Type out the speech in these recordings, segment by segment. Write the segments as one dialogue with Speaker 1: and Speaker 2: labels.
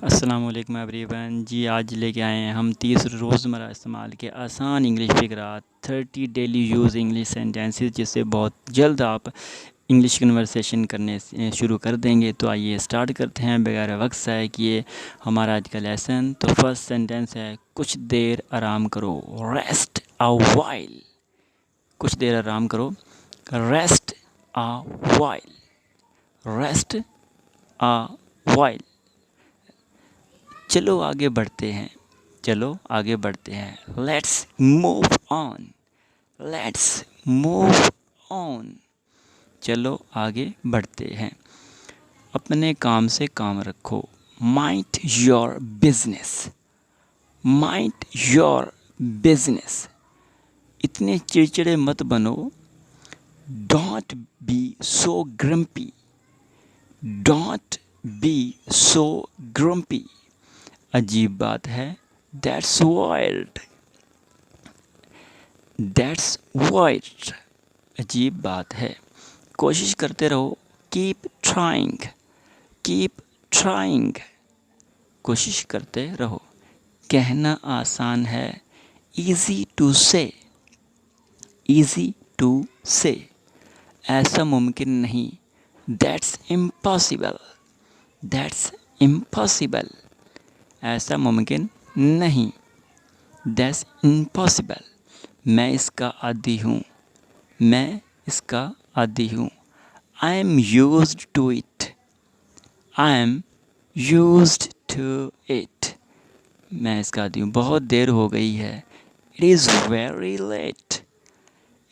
Speaker 1: अस्सलाम वालेकुम एवरीवन जी। आज लेके आए हैं हम 30 रोज़मर्रा इस्तेमाल के आसान इंग्लिश फ़िक़रात 30 डेली यूज़ इंग्लिश सेंटेंसेस, जिससे बहुत जल्द आप इंग्लिश कन्वर्सेशन करने से शुरू कर देंगे। तो आइए स्टार्ट करते हैं बगैर वक्त ज़ाय किए हमारा आज का लेसन। तो फर्स्ट सेंटेंस है कुछ देर आराम करो, रेस्ट अ वाइल। कुछ देर आराम करो, rest a while, rest a while. चलो आगे बढ़ते हैं, चलो आगे बढ़ते हैं। Let's move on, let's move on. चलो आगे बढ़ते हैं। अपने काम से काम रखो, mind your business, mind your business. इतने चिड़चिड़े मत बनो, don't be so grumpy, don't be so grumpy. अजीब बात है, दैट्स वाइल्ड, दैट्स वाइल्ड। अजीब बात है। कोशिश करते रहो, कीप ट्राइंग, कीप ट्राइंग। कोशिश करते रहो। कहना आसान है, ईज़ी टू से, ईज़ी टू से। ऐसा मुमकिन नहीं, दैट्स इम्पॉसिबल, दैट्स इम्पॉसिबल। ऐसा मुमकिन नहीं, दैट्स इम्पॉसिबल। मैं इसका आदी हूँ, मैं इसका आदी हूँ। I am used to it, I am used to it. मैं इसका आदी हूँ। बहुत देर हो गई है, it is very late,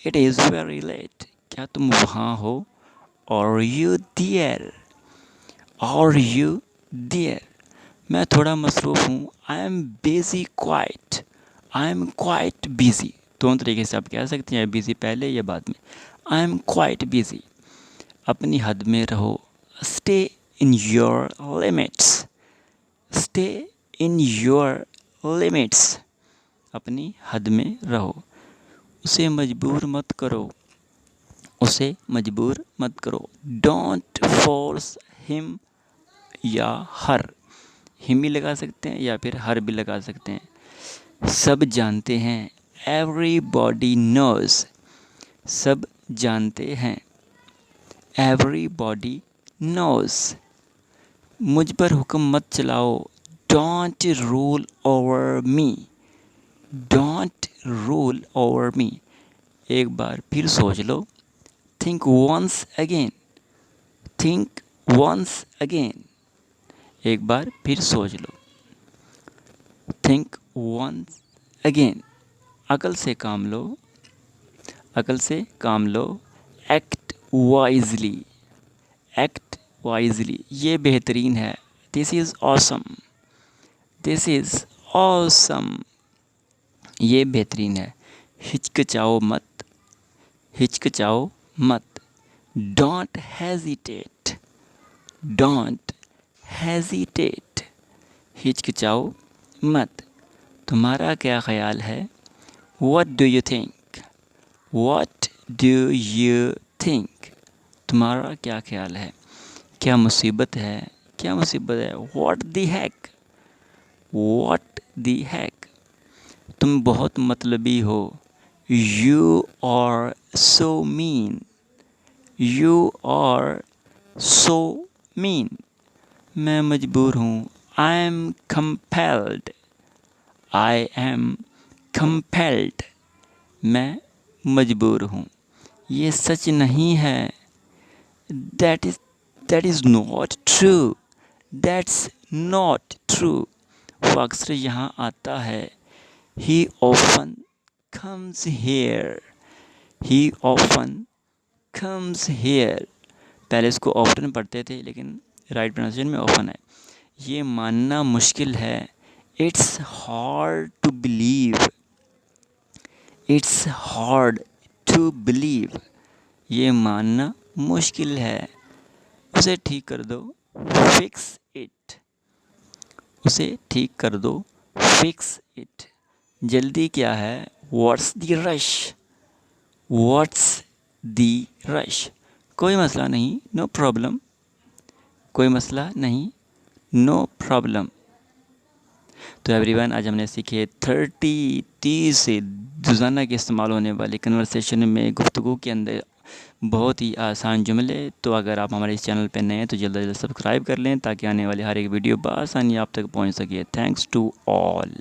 Speaker 1: it is very late. क्या तुम वहाँ हो? Are you there, are you there. मैं थोड़ा मसरूफ़ हूँ, I am busy quite, I am quite busy. दोनों तरीके से आप कह सकते हैं, बिज़ी पहले या बाद में। आई एम क्वाइट बिज़ी। अपनी हद में रहो, stay in your limits, stay in your limits. अपनी हद में रहो। उसे मजबूर मत करो, उसे मजबूर मत करो। डोंट फोर्स हिम या हर। हिम भी लगा सकते हैं या फिर हर भी लगा सकते हैं। सब जानते हैं, एवरीबॉडी नोज़। सब जानते हैं, एवरीबॉडी नोज़। मुझ पर हुक्म मत चलाओ, don't rule over me, don't rule over me. एक बार फिर सोच लो, think once again, think once again. एक बार फिर सोच लो, थिंक वंस अगेन। अकल से काम लो, अकल से काम लो। Act wisely, act wisely. ये बेहतरीन है, this is awesome, this is awesome. ये बेहतरीन है। हिचकिचाओ मत, हिचकिचाओ मत। Don't hesitate, don't hesitate. हिचकिचाओ मत। तुम्हारा क्या ख्याल है? What do you think, what do you think. तुम्हारा क्या ख्याल है? क्या मुसीबत है, क्या मुसीबत है? What the heck, what the heck. तुम बहुत मतलबी हो, you are so mean, you are so mean. मैं मजबूर हूँ, I am compelled, I am compelled. मैं मजबूर हूँ। ये सच नहीं है, that is not true, that's not true. वो अक्सर यहाँ आता है, he often comes here, he often comes here. पहले इसको ऑफ्टन पढ़ते थे, लेकिन राइट प्रोनाउंसिएशन में ऑफन है। ये मानना मुश्किल है, it's hard to believe, it's hard to believe. ये मानना मुश्किल है। उसे ठीक कर दो, फिक्स इट, उसे ठीक कर दो, फिक्स इट। जल्दी क्या है, what's the rush, what's the rush. कोई मसला नहीं, नो प्रॉब्लम, कोई मसला नहीं, नो प्रॉब्लम। तो एवरीवन, आज हमने सीखे 30 से रोज़ाना के इस्तेमाल होने वाले कन्वर्सेशन में गुफ्तगू के अंदर बहुत ही आसान जुमले। तो अगर आप हमारे इस चैनल पर नए हैं तो जल्द से जल्द सब्सक्राइब कर लें ताकि आने वाली हर एक वीडियो बआसानी आप तक पहुंच सके। Thanks to all.